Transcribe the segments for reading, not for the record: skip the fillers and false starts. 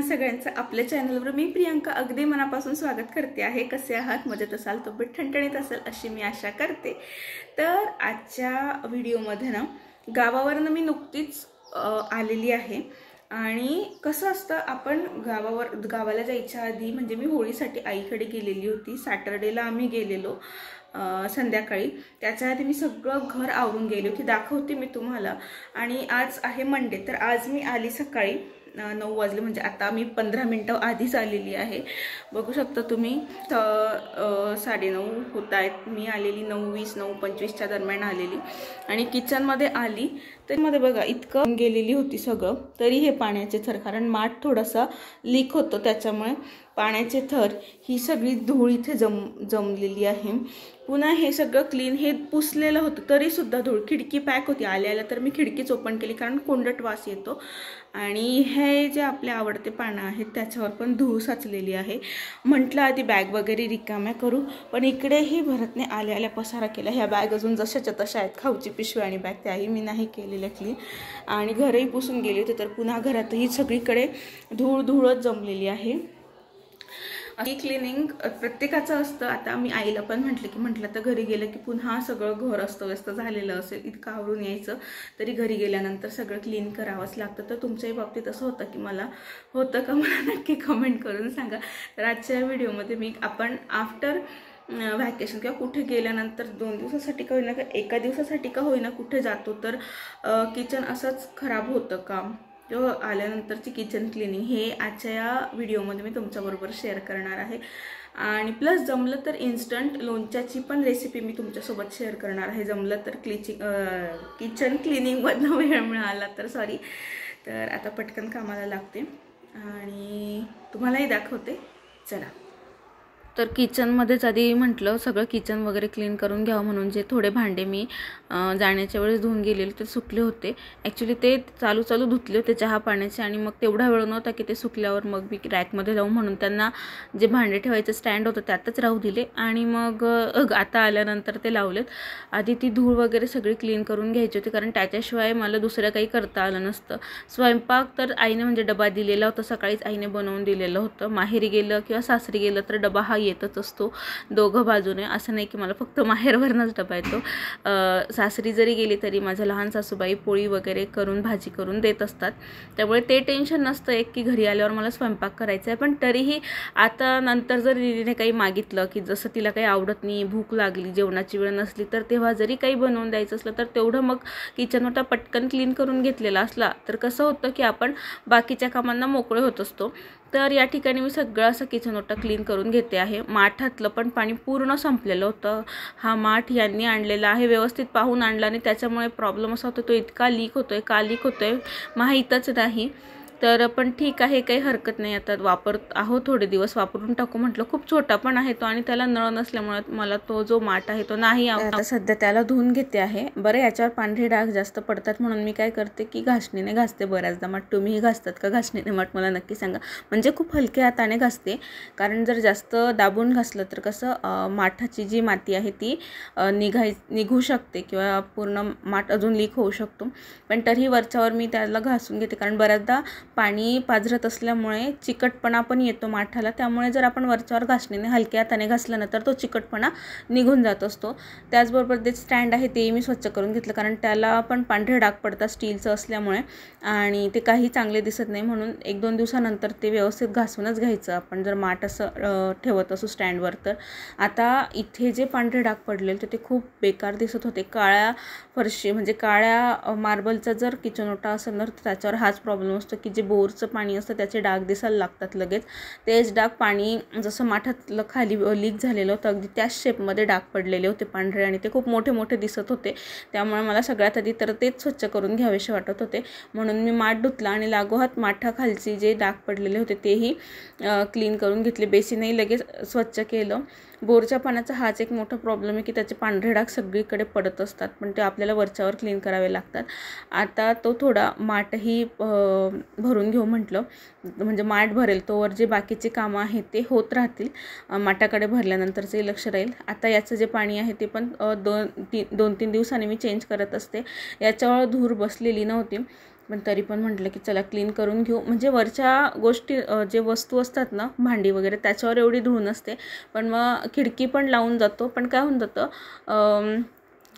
सगळ्यांचं आपल्या चॅनलवर मी प्रियंका अगदी मनापासून स्वागत करते आहे। कसे आहात? मजेत असाल, तब्येत ठणठणीत असेल अशी मी आशा करते। तर आजच्या व्हिडिओमध्ये ना गावावरनं मी नुकतीच आलेली आहे आणि कसं असतं आपण गावाला जायच्या आधी म्हणजे मी होळीसाठी आईकडे गेलेली होती। सॅटर्डेला आम्ही गेलेलो संध्याकाळी। त्याच्या आधी मी सगळं घर आवरून गेली होती, दाखवते मी तुम्हाला। आणि आज आहे मंडे, तर आज मी आली सकाळी 9 वाजले, म्हणजे आता मी 15 मिनिटं आधीच आलेली आहे। बघू शकता तुम्ही 9:30 होत आहेत। मी आलेली 9:20 9:25च्या दरम्यान आलेली आणि किचनमध्ये आली तर मध्ये बघा इतकं गेलेली होती सगळं, तरी हे पाण्याचे थर, कारण माठ थोडासा लीक होतो त्याच्यामुळे पाण्याचे थर, ही सगळी धूळ इथे जमलेली आहे। पुन्हा हे सगळं क्लीन हे पुसलेलं होतं तरी सुद्धा धूळ, खिडकी पॅक होती। आल्याला तर मी खिडकीच ओपन केली कारण कोंडट वास येतो आणि हे जे आपले आवडते पानं आहेत त्याच्यावर पण धूळ साचलेली आहे। म्हटलं आधी बॅग वगैरे रिकाम्या करू, पण इकडेही भरतने आल्या पसारा केला। ह्या बॅग अजून जशाच्या तशा आहेत, खाऊची पिशवी आणि बॅग, त्याही मी नाही केलेल्या क्लीन। आणि घरही पुसून गेले होते, तर पुन्हा घरातही सगळीकडे धूळच जमलेली आहे। ही क्लिनिंग प्रत्येकाचं असतं। आता मी आईला पण म्हटलं तर घरी गेलं की पुन्हा सगळं घर अस्तव्यस्त झालेलं असेल, इतकं आवरून यायचं तरी घरी गेल्यानंतर सगळं क्लीन करावंच लागतं। तर तुमच्याही बाबतीत असं होतं की मला होतं का, मला नक्की कमेंट करून सांगा। तर आजच्या व्हिडिओमध्ये मी आपण आफ्टर व्हॅकेशन किंवा कुठे गेल्यानंतर 2 दिवसासाठी का होईना, एका दिवसासाठी का होईना कुठे जातो तर किचन असंच खराब होतं का, किंवा आल्यानंतरची किचन क्लिनिंग, हे आजच्या या व्हिडिओमध्ये मी तुमच्याबरोबर शेअर करणार आहे। आणि प्लस जमलं तर इन्स्टंट लोणच्याची पण रेसिपी मी तुमच्यासोबत शेअर करणार आहे, जमलं तर किचन क्लिनिंगमधनं वेळ मिळाला तर, सॉरी। तर आता पटकन कामाला लागते आणि तुम्हालाही दाखवते, चला। तर किचनमध्येच आधी म्हटलं सगळं किचन वगैरे क्लीन करून घ्यावं, म्हणून जे थोडे भांडे मी जाण्याच्या वेळेस धुवून गेलेले ते सुकले होते। ॲक्च्युली ते चालू धुतले होते चहा पाण्याचे, आणि मग तेवढा वेळ नव्हता की ते सुकल्यावर मग मी रॅकमध्ये लावू, म्हणून त्यांना जे भांडे ठेवायचं स्टँड होतं त्यातच राहू दिले आणि मग आता आल्यानंतर ते लावलेत। आधी ती धूळ वगैरे सगळी क्लीन करून घ्यायची होती, कारण त्याच्याशिवाय मला दुसरं काही करता आलं नसतं। स्वयंपाक तर आईने म्हणजे डबा दिलेला होता, सकाळीच आईने बनवून दिलेलं होतं। माहेरी गेलं किंवा सासरी गेलं तर डबा हा येतच असतो दोघं बाजूने, असं नाही की मला फक्त माहेरवरनच डबा येतो। सासरी जरी गेली तरी माझ्या लहान सासूबाई पोळी वगैरे करून भाजी करून देत असतात, त्यामुळे ते टेन्शन नसतं एक की घरी आल्यावर मला स्वयंपाक करायचा आहे। पण तरीही आता नंतर जर दीदीने काही मागितलं की जसं तिला काही आवडत नाही, भूक लागली, जेवणाची वेळ नसली, तर तेव्हा जरी काही बनवून द्यायचं असलं तर तेवढं मग किचन ओटा पटकन क्लीन करून घेतलेला असला तर कसं होतं की आपण बाकीच्या कामांना मोकळे होत असतो। तर या ठिकाणी मी सगळं असं किचन ओटा क्लीन करून घेते आहे। माठातलं पण पाणी पूर्ण संपलेलं होतं। हा माठ यांनी आणलेला आहे, व्यवस्थित पाहून आणला आणि त्याच्यामुळे प्रॉब्लेम असा होतो तो इतका लीक होतोय माहीतच नाही। तर पण ठीक आहे, काही हरकत नाही, आता वापरत आहोत, थोडे दिवस वापरून टाकू म्हटलं। खूप छोटा पण आहे तो आणि त्याला नळ नसल्यामुळे मला तो जो माठ आहे तो नाही आवडत। आता सध्या त्याला धुवून घेते आहे। बरं, याच्यावर पांढरे डाग जास्त पडतात म्हणून मी काय करते की घासणीने घासते बऱ्याचदा माठ। तुम्हीही घासतात का घासणीने माठ? मला नक्की सांगा। म्हणजे खूप हलक्या हाताने घासते, कारण जर जास्त दाबून घासलं तर कसं माठाची जी माती आहे ती निघू शकते किंवा पूर्ण माठ अजून लीक होऊ शकतो। पण तरीही वरच्यावर मी त्याला घासून घेते, कारण बऱ्याचदा पाणी पाझरत असल्यामुळे चिकटपणा पण येतो माठाला, त्यामुळे जर आपण वरच्यावर घासणीने हलक्या हाताने घासलं ना तर तो चिकटपणा निघून जात असतो। त्याचबरोबर ते स्टँड आहे तेही मी स्वच्छ करून घेतलं, कारण त्याला पण पांढरे डाग पडतात स्टीलचं असल्यामुळे आणि ते काही चांगले दिसत नाही, म्हणून 1-2 दिवसानंतर ते व्यवस्थित घासूनच घ्यायचं आपण जर माठ असं ठेवत असू स्टँडवर तर। आता इथे जे पांढरे डाग पडलेले ते खूप बेकार दिसत होते। काळ्या फरशी म्हणजे काळ्या मार्बलचा जर किचन ओटा असेल तर त्याच्यावर हाच प्रॉब्लेम असतो की जे जे बोरचं पाणी असतं त्याचे डाग दिसायला लागतात लगेच. तेच डाग पाणी जसं माठातलं खाली लीक झालेलं होतं अगदी त्याच शेपमध्ये डाग पडलेले होते पांढरे आणि ते खूप मोठे मोठे दिसत होते. त्यामुळे मला सगळ्यात आधी तर तेच स्वच्छ करून घ्यावेसे वाटत होते. म्हणून मी माठ धुतला आणि लागोहात माठाखालची जे डाग पडलेले होते तेही क्लीन करून घेतले. बेसिनही लगेच स्वच्छ केलं. बोरच्या पाण्याचा हाच एक मोठा प्रॉब्लेम आहे की त्याचे पांढरे डाग सगळीकडे पडत असतात, पण ते आपल्याला वरच्यावर क्लीन करावे लागतात. आता तो थोडा माठही भरून घेऊ म्हटलं, म्हणजे माठ भरेल तोवर जे बाकीचे कामं आहेत ते होत राहतील. माठाकडे भरल्यानंतरचंही लक्ष राहील. आता याचं जे पाणी आहे ते पण 2-3 दिवसांनी मी चेंज करत असते. याच्यावर धूर बसलेली नव्हती, पण तरी पण म्हटलं की चला क्लीन करून घेऊ. म्हणजे वरच्या गोष्टी जे वस्तू असतात ना, भांडी वगैरे, त्याच्यावर एवढी धूळ नसते. पण मग खिडकी पण लावून जातो. पण काय होऊन जातं,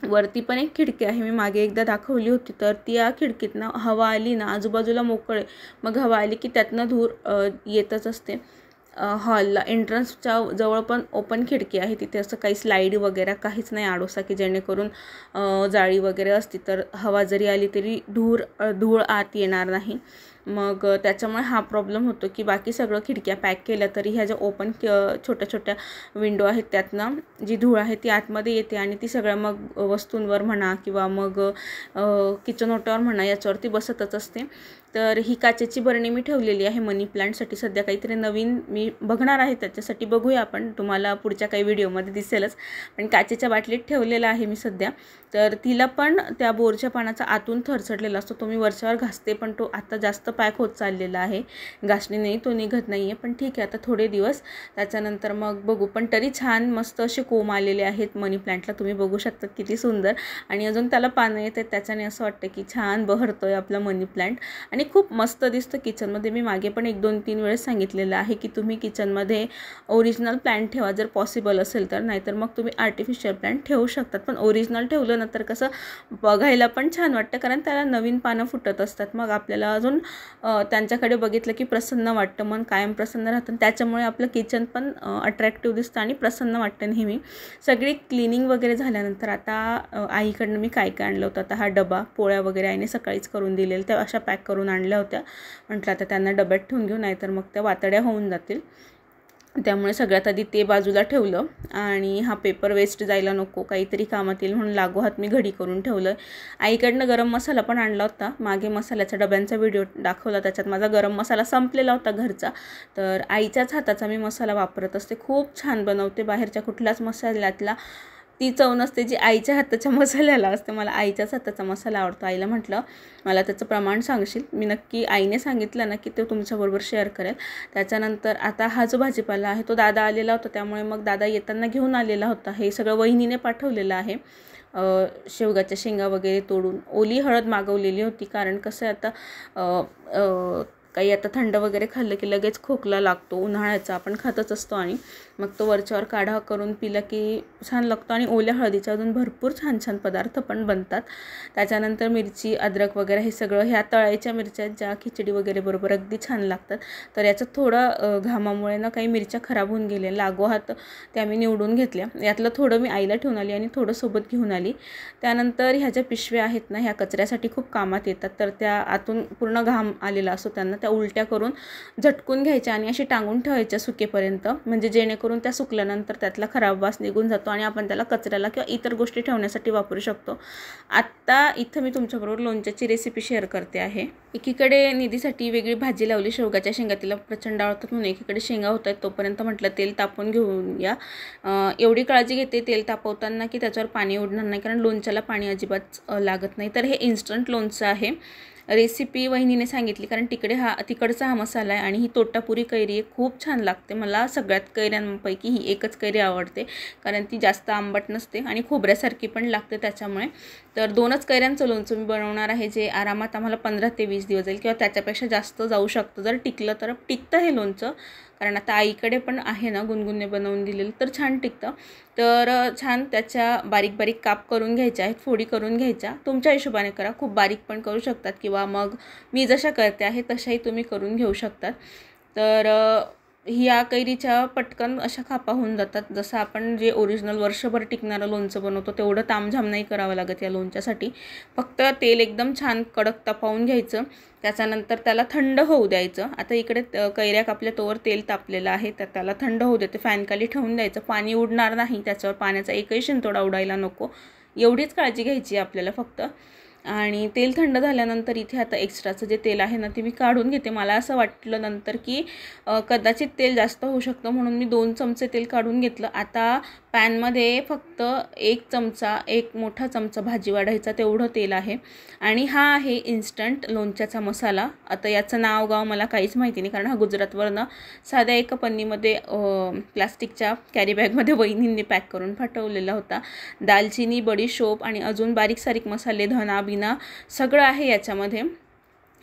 वरती पण एक खिडकी आहे, मी मागे एकदा दाखवली होती. तर त्या खिडकीतनं हवा आली ना, आजूबाजूला मोकळे, मग हवा आली की त्यातनं धूर येतच असते. हॉलला एंट्रन्सच्या जवळ पण ओपन खिडकी आहे, तिथे असं काही स्लाईड वगैरे काहीच नाही आडोसा की जेणेकरून जाळी वगैरे असती तर हवा जरी आली तरी धूळ आत येणार नाही. मग त्याच्यामुळे हा प्रॉब्लेम होतो की बाकी सगळं खिडक्या पॅक केल्या तरी ह्या ज्या ओपन छोट्या छोट्या विंडो आहेत त्यातनं जी धूळ आहे ती आतमध्ये येते आणि ती सगळ्या मग वस्तूंवर म्हणा किंवा मग किचन ओट्यावर म्हणा याच्यावरती बसतच असते. तर ही काचेची बरणी मी ठेवलेली आहे मनी प्लांटसाठी. सध्या काहीतरी नवीन मी बघणार आहे, त्याच्यासाठी बघूया आपण, तुम्हाला पुढच्या काही व्हिडिओमध्ये दिसेलच. पण काचेच्या बाटलीत ठेवलेला आहे मी सध्या. तर तिला पण त्या बोरच्या पाण्याचा आतून थरचडलेला असतो, तो मी वरच्यावर घासते, पण तो आता जास्त पॅक होत चाललेला आहे. घासणीनेही तो निघत नाही आहे, पण ठीक आहे आता थोडे दिवस, त्याच्यानंतर मग बघू. पण तरी छान मस्त असे कोंब आलेले आहेत मनी प्लांटला, तुम्ही बघू शकता किती सुंदर. आणि अजून त्याला पानं येत आहेत, त्याच्याने असं वाटतं की छान बहरतोय आपला मनी प्लांट आणि खूप मस्त दिसतं किचनमध्ये. मी मागे पण 1-2-3 वेळेस सांगितलेलं आहे की तुम्ही किचनमध्ये ओरिजिनल प्लांट ठेवा जर पॉसिबल असेल तर, नाहीतर मग तुम्ही आर्टिफिशियल प्लांट ठेवू शकतात. पण ओरिजिनल ठेवलं ना तर कसं बघायला पण छान वाटतं, कारण त्याला नवीन पानं फुटत असतात. मग आपल्याला अजून त्यांच्याकडे बघितलं की प्रसन्न वाटतं, मन कायम प्रसन्न राहतं. त्याच्यामुळे आपलं किचन पण अट्रॅक्टिव्ह दिसतं आणि प्रसन्न वाटतं नेहमी. सगळी क्लिनिंग वगैरे झाल्यानंतर आता आईकडनं मी काय काय आणलं होतं. आता हा डबा, पोळ्या वगैरे आईने सकाळीच करून दिलेल्या, त्या अशा पॅक करून आणल्या होत्या. म्हटलं आता त्यांना डब्यात ठेवून घेऊ, नाहीतर मग त्या वातड्या होऊन जातील. त्यामुळे सगळ्यात आधी ते बाजूला ठेवलं आणि हा पेपर वेस्ट जायला नको, काहीतरी कामात येईल म्हणून लागोहात मी घडी करून ठेवलं. आईकडनं गरम मसाला पण आणला होता, मागे मसाल्याच्या डब्यांचा व्हिडिओ दाखवला, त्याच्यात माझा गरम मसाला संपलेला होता घरचा. तर आईच्याच हाताचा मी मसाला वापरत असते, खूप छान बनवते. बाहेरच्या कुठल्याच मसाल्यातला ती चव नसते जी आईच्या हाताच्या मसाल्याला असते. मला आईच्याच हाताचा मसाला आवडतो. आईला म्हटलं मला त्याचं प्रमाण सांगशील, मी नक्की आईने सांगितलं ना की ते तुमच्याबरोबर शेअर करेल. त्याच्यानंतर आता हा जो भाजीपाला आहे तो दादा आलेला होता, त्यामुळे मग दादा येताना घेऊन आलेला होता. हे सगळं वहिनीने पाठवलेलं आहे. शेवगाच्या शेंगा वगैरे तोडून, ओली हळद मागवलेली होती, कारण कसं आहे आता काही आता थंड वगैरे खाल्लं की लगेच खोकला लागतो, उन्हाळ्याचा आपण खातच असतो, आणि मग तो वरच्यावर काढा करून पिला की छान लागतो. आणि ओल्या हळदीच्या अजून भरपूर छान छान पदार्थ पण बनतात. त्याच्यानंतर मिरची, अद्रक वगैरे हे सगळं, ह्या तळायच्या मिरच्या ज्या खिचडी वगैरे बरोबर अगदी छान लागतात. तर याच्यात थोडं घामामुळे ना काही मिरच्या खराब होऊन गेल्या, लागोहात त्या मी निवडून घेतल्या. यातलं थोडं मी आईला ठेवून आली आणि थोडं सोबत घेऊन आली. त्यानंतर ह्या ज्या पिशव्या आहेत ना, ह्या कचऱ्यासाठी खूप कामात येतात. तर त्या आतून पूर्ण घाम आलेला असतो त्यांना, त्या उलट्या करून झटकून घ्यायच्या आणि अशी टांगून ठेवायच्या सुकेपर्यंत, म्हणजे जेणेकरून त्या सुकल्यानंतर त्यातला खराब वास निघून जातो आणि आपण त्याला कचऱ्याला किंवा इतर गोष्टी ठेवण्यासाठी वापरू शकतो. आत्ता इथं मी तुमच्याबरोबर लोणच्याची रेसिपी शेअर करते आहे. एकीकडे निधीसाठी वेगळी भाजी लावली शेवगाच्या शेंगा, तिला प्रचंड आवडतात म्हणून. एकीकडे शेंगा होत आहेत, तोपर्यंत म्हटलं तेल तापवून घेऊया. एवढी काळजी घेते तेल तापवताना की त्याच्यावर पाणी उडणार नाही, कारण लोणच्याला पाणी अजिबात लागत नाही. तर हे इन्स्टंट लोणचं आहे. रेसिपी वहिनीने सांगितली, कारण तिकडचा हा मसाला आहे आणि ही तोटापुरी कैरी आहे, खूप छान लागते. मला सगळ्यात कैऱ्यांपैकी ही एकच कैरी आवडते, कारण ती जास्त आंबट नसते आणि खोबऱ्यासारखी पण लागते त्याच्यामुळे. तर 2च कैऱ्यांचं लोणचं मी बनवणार आहे, जे आरामात आम्हाला 15 ते 20 दिवस जाईल किंवा त्याच्यापेक्षा जास्त जाऊ शकतं. जर टिकलं तर टिकतं हे लोणचं, कारण आता आईकडे पण आहे ना गुणगुणने बनवून दिलेलं, तर छान टिकतं. तर छान त्याच्या बारीक बारीक काप करून घ्यायच्या आहेत, फोडी करून घ्यायच्या. तुमच्या हिशोबाने करा, खूप बारीक पण करू शकतात किंवा मग मी जशा करते आहे तशाही तुम्ही करून घेऊ शकतात. तर ह्या कैरीच्या पटकन अशा खापा होऊन जातात. जसं आपण जे ओरिजिनल वर्षभर टिकणारं लोणचं बनवतो तेवढं तामझाम नाही करावं लागत या लोणच्यासाठी. फक्त तेल एकदम छान कडक तापवून घ्यायचं, त्याच्यानंतर त्याला थंड होऊ द्यायचं. आता इकडे कैऱ्या कापल्या तोवर तेल तापलेलं आहे, तर त्याला थंड होऊ देते. फॅनखाली ठेवून द्यायचं, पाणी उडणार नाही त्याच्यावर, पाण्याचा एकही शिंतोडा उडायला नको, एवढीच काळजी घ्यायची आपल्याला फक्त. आणि तेल थंड झाल्यानंतर इथे आता एक्स्ट्राचं जे तेल आहे ना ते मी काढून घेते. मला असं वाटलं नंतर की कदाचित तेल जास्त होऊ शकतं, म्हणून मी 2 चमचे तेल काढून घेतलं. आता पॅनमध्ये फक्त 1 चमचा, 1 मोठा चमचा भाजी वाढायचा तेवढं तेल आहे. आणि हा आहे इन्स्टंट लोणच्याचा मसाला. आता याचं नाव गाव मला काहीच माहिती नाही, कारण हा गुजरातवरनं साध्या एका पन्नीमध्ये प्लास्टिकच्या कॅरीबॅगमध्ये वहिनींनी पॅक करून पाठवलेला होता. दालचिनी, बडीशोप आणि अजून बारीक सारीक मसाले, धना बिना सगळं आहे याच्यामध्ये.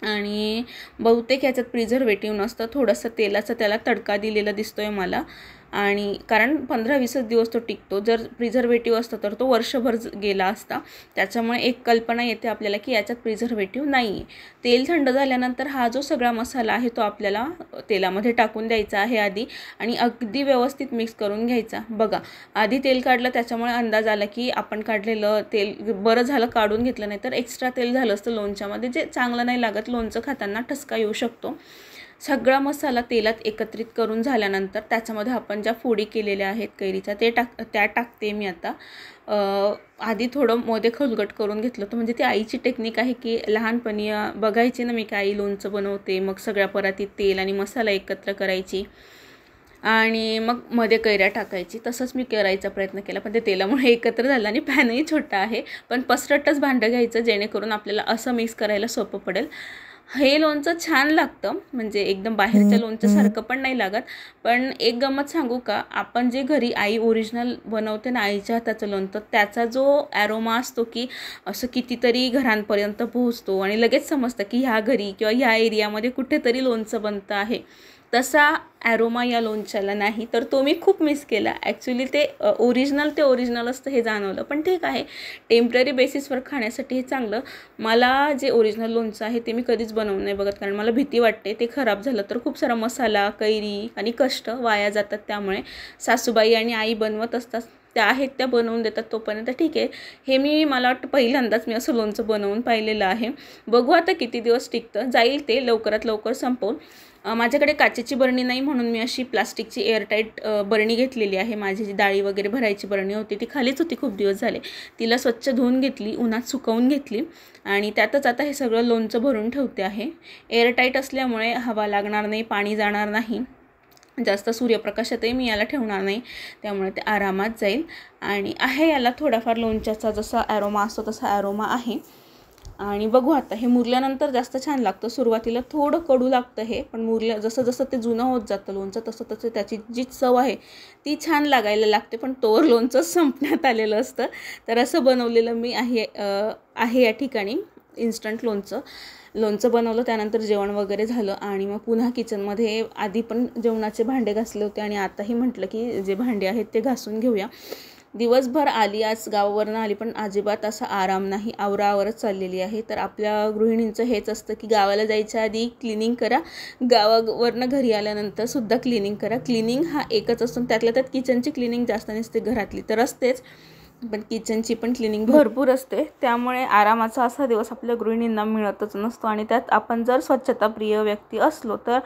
आणि बहुतेक याच्यात प्रिझर्वेटिव्ह नसतं. थोडंसं तेलाचा त्याला तडका दिलेला दिसतोय मला, आणि कारण 15-20 दिवस तो टिकतो. जर प्रिझर्वेटिव्ह असतं तर तो वर्षभर गेला असता. त्याच्यामुळे एक कल्पना येते आपल्याला की याच्यात प्रिझर्वेटिव्ह नाही आहे. तेल थंड झाल्यानंतर हा जो सगळा मसाला आहे तो आपल्याला तेलामध्ये टाकून द्यायचा आहे आधी, आणि अगदी व्यवस्थित मिक्स करून घ्यायचा. बघा, आधी तेल काढलं त्याच्यामुळे अंदाज आला की आपण काढलेलं तेल बरं झालं काढून घेतलं, नाही तर एक्स्ट्रा तेल झालं असतं लोणच्यामध्ये, जे चांगलं नाही लागत. लोणचं खाताना ठसका येऊ शकतो. सगळा मसाला तेलात एकत्रित करून झाल्यानंतर त्याच्यामध्ये आपण ज्या फोडी केलेल्या आहेत कैरीच्या त्या टाकते मी आता. आधी थोडं मध्ये खलगट करून घेतलं होतं, म्हणजे ती आईची टेक्निक आहे की लहानपणी बघायची ना मी की आई लोणचं बनवते, मग सगळ्या परातीत तेल आणि मसाला एकत्र करायची आणि मग मध्ये कैऱ्या टाकायची. तसंच मी करायचा प्रयत्न केला, पण ते तेलामुळे एकत्र झालं आणि पॅनही छोटा आहे. पण पसरटच भांडं घ्यायचं जेणेकरून आपल्याला असं मिक्स करायला सोपं पडेल. हे लोणचं छान लागतं, म्हणजे एकदम बाहेरच्या लोणच्यासारखं पण नाही लागत. पण एक गंमत सांगू का, आपण जे घरी आई ओरिजिनल बनवते ना आईच्या हाताचं लोणचं, त्याचा जो ॲरोमा असतो की असं कितीतरी घरांपर्यंत पोहोचतो आणि लगेच समजतं की ह्या घरी किंवा ह्या एरियामध्ये कुठेतरी लोणचं बनतं आहे, तसा ॲरोमा या लोणच्याला नाही. तर तो मी खूप मिस केला. ॲक्च्युली ते ओरिजिनल असतं हे जाणवलं. पण ठीक आहे, टेम्पररी बेसिसवर खाण्यासाठी हे चांगलं. मला जे ओरिजिनल लोणचं आहे ते मी कधीच बनवून नाही बघत, कारण मला भीती वाटते ते खराब झालं तर खूप सारा मसाला, कैरी आणि कष्ट वाया जातात. त्यामुळे सासूबाई आणि आई बनवत असतात, त्या आहेत त्या बनवून देतात, तोपर्यंत ठीक आहे. हे मला वाटतं पहिल्यांदाच मी असं लोणचं बनवून पाहिलेलं आहे. बघू आता किती दिवस टिकतं. जाईल ते लवकरात लवकर संपवून. माझ्याकडे काचेची बरणी नाही म्हणून मी अशी प्लास्टिकची एअरटाईट बरणी घेतलेली आहे. माझी जी डाळी वगैरे भरायची बरणी होती ती खालीच होती खूप दिवस झाले. तिला स्वच्छ धुवून घेतली, उन्हात सुकवून घेतली आणि त्यातच आता हे सगळं लोणचं भरून ठेवते आहे. एअरटाईट असल्यामुळे हवा लागणार नाही, पाणी जाणार नाही, जास्त सूर्यप्रकाशातही मी याला ठेवणार नाही, त्यामुळे ते आरामात जाईल. आणि आहे याला थोडाफार लोणच्याचा जसा ॲरोमा असतो तसा ॲरोमा आहे. आणि बघू आता हे मुरल्यानंतर जास्त छान लागतं. सुरुवातीला थोडं कडू लागतं हे, पण जसं जसं ते जुनं होत जातं लोणचं तसं तसं त्याची जी चव आहे ती छान लागायला लागते. पण तोवर लोणचं संपण्यात आलेलं असतं. तर असं बनवलेलं मी आहे या ठिकाणी इन्स्टंट लोणचं बनवलं. त्यानंतर जेवण वगैरे झालं आणि मग पुन्हा किचनमध्ये आधी पण जेवणाचे भांडे घासले होते आणि आताही म्हटलं की जे भांडे आहेत ते घासून घेऊया. दिवसभर आली, आज गावावरनं आली, पण अजिबात असा आराम नाही, आवरावरच चाललेली आहे. तर आपल्या गृहिणींचं हेच असतं की गावाला जायच्या आधी क्लिनिंग करा, गावावरनं घरी आल्यानंतर सुद्धा क्लिनिंग करा. क्लिनिंग हा एकच असतो, त्यातल्या त्यात किचनची क्लिनिंग जास्त नसते, घरातली तर असतेच पण किचनची पण क्लिनिंग भरपूर असते. त्यामुळे आरामाचा असा दिवस आपल्या गृहिणींना मिळतच नसतो. आणि त्यात आपण जर स्वच्छताप्रिय व्यक्ती असलो तर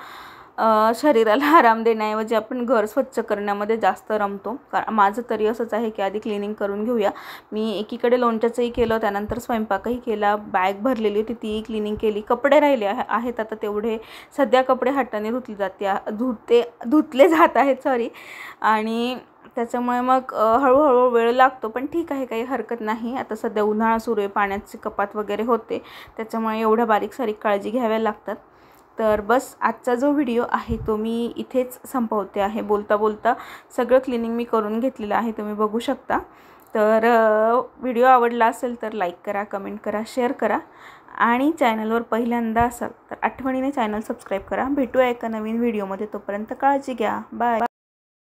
शरीराला आराम देण्याऐवजी आपण घर स्वच्छ करण्यामध्ये जास्त रमतो. माझं तरी असंच आहे की आधी क्लिनिंग करून घेऊया. मी एकीकडे लोणच्याचंही केलं, त्यानंतर स्वयंपाकही केला, बॅग भरलेली होती तीही क्लिनिंग केली. कपडे राहिले आहेत आता तेवढे, सध्या कपडे हाताने धुतले जात आहेत आणि त्याच्यामुळे मग हळूहळू वेळ लागतो, पण ठीक आहे, काही हरकत नाही. आता सध्या उन्हाळा सुरू आहे, पाण्याची कपात वगैरे होते, त्याच्यामुळे एवढ्या बारीक सारीक काळजी घ्याव्या लागतात. तर बस आजचा जो व्हिडिओ आहे तो मी इथेच संपवते आहे. बोलता बोलता सगळं क्लिनिंग मी करून घेतलेलं आहे, तुम्ही बघू शकता. तर व्हिडिओ आवडला असेल तर लाईक करा, कमेंट करा, शेअर करा आणि चॅनलवर पहिल्यांदा असाल तर आठवणीने चॅनल सबस्क्राईब करा. भेटूया एका नवीन व्हिडिओमध्ये, तोपर्यंत काळजी घ्या. बाय.